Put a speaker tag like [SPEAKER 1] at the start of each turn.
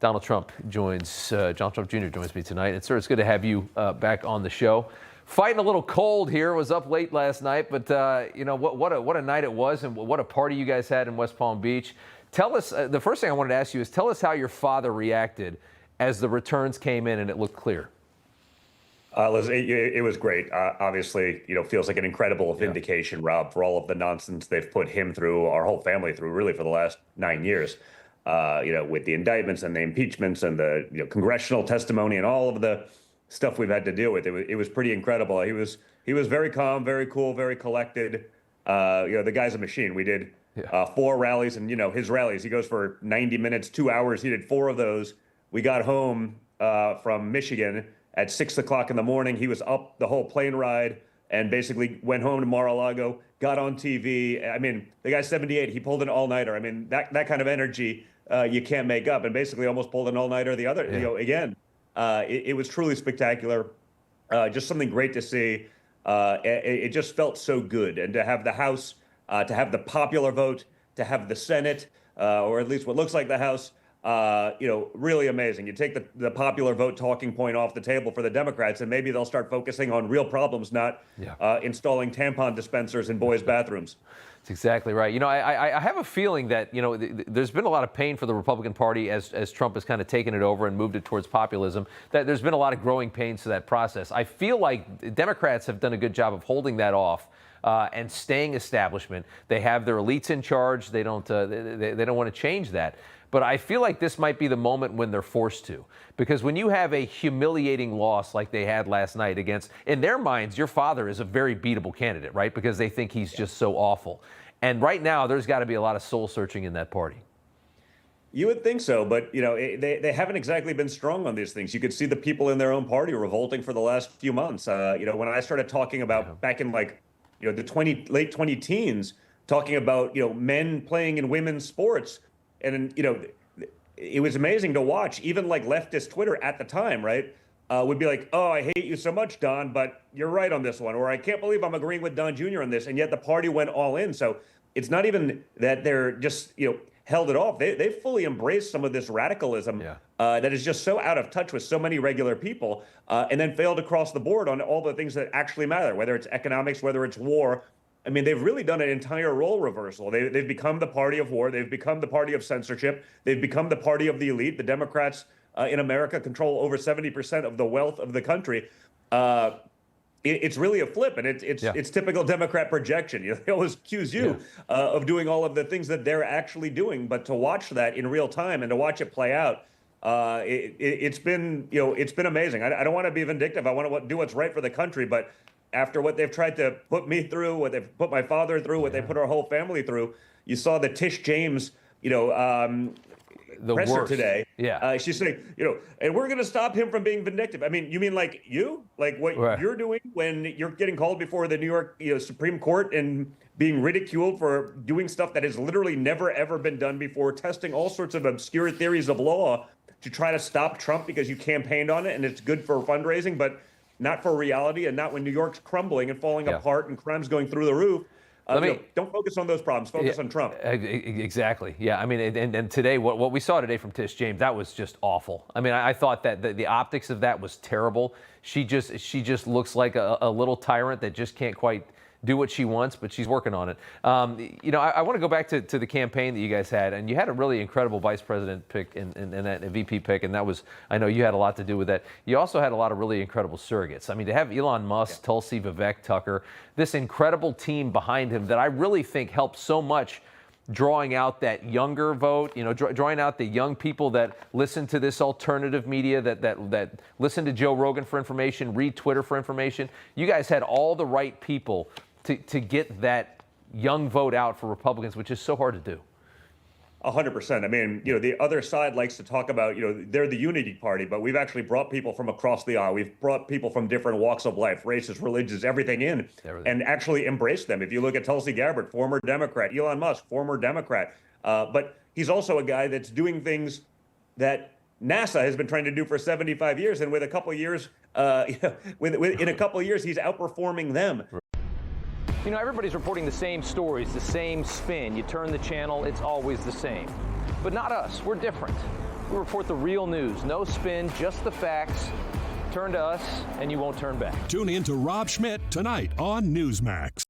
[SPEAKER 1] Donald Trump joins, John Trump Jr. joins me tonight. And sir, it's good to have you back on the show. Fighting a little cold here. Was up late last night, but you know what a night it was, and what a party you guys had in West Palm Beach. Tell us, the first thing I wanted to ask you is, tell us how your father reacted as the returns came in and it looked clear.
[SPEAKER 2] Listen, it was great. Obviously, feels like an incredible vindication, Rob, for all of the nonsense they've put him through, our whole family through, really for the last 9 years. With the indictments and the impeachments and the congressional testimony and all of the stuff we've had to deal with. It was pretty incredible. He was very calm, very cool, very collected. The guy's a machine. We did 4 rallies, and his rallies, he goes for 90 minutes, 2 hours. He did 4 of those. We got home from Michigan at 6 o'clock in the morning. He was up the whole plane ride and basically went home to Mar-a-Lago, got on TV. I mean, the guy's 78. He pulled an all-nighter. I mean, that kind of energy you can't make up, and basically almost pulled an all-nighter the other, again. It was truly spectacular. Just something great to see. It just felt so good. And to have the House, to have the popular vote, to have the Senate, or at least what looks like the House, really amazing. You take the popular vote talking point off the table for the Democrats, and maybe they'll start focusing on real problems, not installing tampon dispensers in boys' bathrooms.
[SPEAKER 1] That's exactly right. I have a feeling that, there's been a lot of pain for the Republican Party as Trump has kind of taken it over and moved it towards populism, that there's been a lot of growing pains to that process. I feel like Democrats have done a good job of holding that off. And staying establishment. They have their elites in charge. They don't want to change that. But I feel like this might be the moment when they're forced to, because when you have a humiliating loss like they had last night against, in their minds, your father is a very beatable candidate, right? Because they think he's just so awful. And right now, there's got to be a lot of soul searching in that party.
[SPEAKER 2] You would think so, but they haven't exactly been strong on these things. You could see the people in their own party revolting for the last few months. When I started talking about back in the late 20-teens, talking about men playing in women's sports. And, it was amazing to watch. Even like leftist Twitter at the time, right, would be like, oh, I hate you so much, Don, but you're right on this one. Or I can't believe I'm agreeing with Don Jr. on this. And yet the party went all in. So it's not even that they're just, held it off. They fully embraced some of this radicalism that is just so out of touch with so many regular people, and then failed across the board on all the things that actually matter, whether it's economics, whether it's war. I mean, they've really done an entire role reversal. They've become the party of war. They've become the party of censorship. They've become the party of the elite. The Democrats in America control over 70% of the wealth of the country. It's really a flip, and it's typical Democrat projection. They always accuse you of doing all of the things that they're actually doing, but to watch that in real time and to watch it play out, it's been amazing. I don't want to be vindictive. I want to do what's right for the country, but after what they've tried to put me through, what they've put my father through, what they put our whole family through, you saw the Tish James,
[SPEAKER 1] the
[SPEAKER 2] presser
[SPEAKER 1] worst.
[SPEAKER 2] Today. She's saying, and we're going to stop him from being vindictive. I mean, you mean like what you're doing when you're getting called before the New York Supreme Court and being ridiculed for doing stuff that has literally never, ever been done before, testing all sorts of obscure theories of law to try to stop Trump because you campaigned on it and it's good for fundraising, but not for reality, and not when New York's crumbling and falling apart and crime's going through the roof. Don't focus on those problems. Focus on Trump.
[SPEAKER 1] Exactly. Yeah. I mean, and today, what we saw today from Tish James, that was just awful. I mean, I thought that the optics of that was terrible. She just looks like a little tyrant that just can't quite do what she wants, but she's working on it. I want to go back to the campaign that you guys had, and you had a really incredible vice president pick and that VP pick, and that was, I know you had a lot to do with that. You also had a lot of really incredible surrogates. I mean, to have Elon Musk, Tulsi, Vivek, Tucker, this incredible team behind him that I really think helped so much drawing out that younger vote, drawing out the young people that listen to this alternative media, that listen to Joe Rogan for information, read Twitter for information. You guys had all the right people to get that young vote out for Republicans, which is so hard to do.
[SPEAKER 2] 100%. I mean, the other side likes to talk about, they're the unity party, but we've actually brought people from across the aisle. We've brought people from different walks of life, races, religions, everything in, and actually embraced them. If you look at Tulsi Gabbard, former Democrat, Elon Musk, former Democrat, but he's also a guy that's doing things that NASA has been trying to do for 75 years, and with a couple of years, in a couple of years, he's outperforming them.
[SPEAKER 3] Everybody's reporting the same stories, the same spin. You turn the channel, it's always the same. But not us. We're different. We report the real news. No spin, just the facts. Turn to us, and you won't turn back.
[SPEAKER 4] Tune in to Rob Schmitt tonight on Newsmax.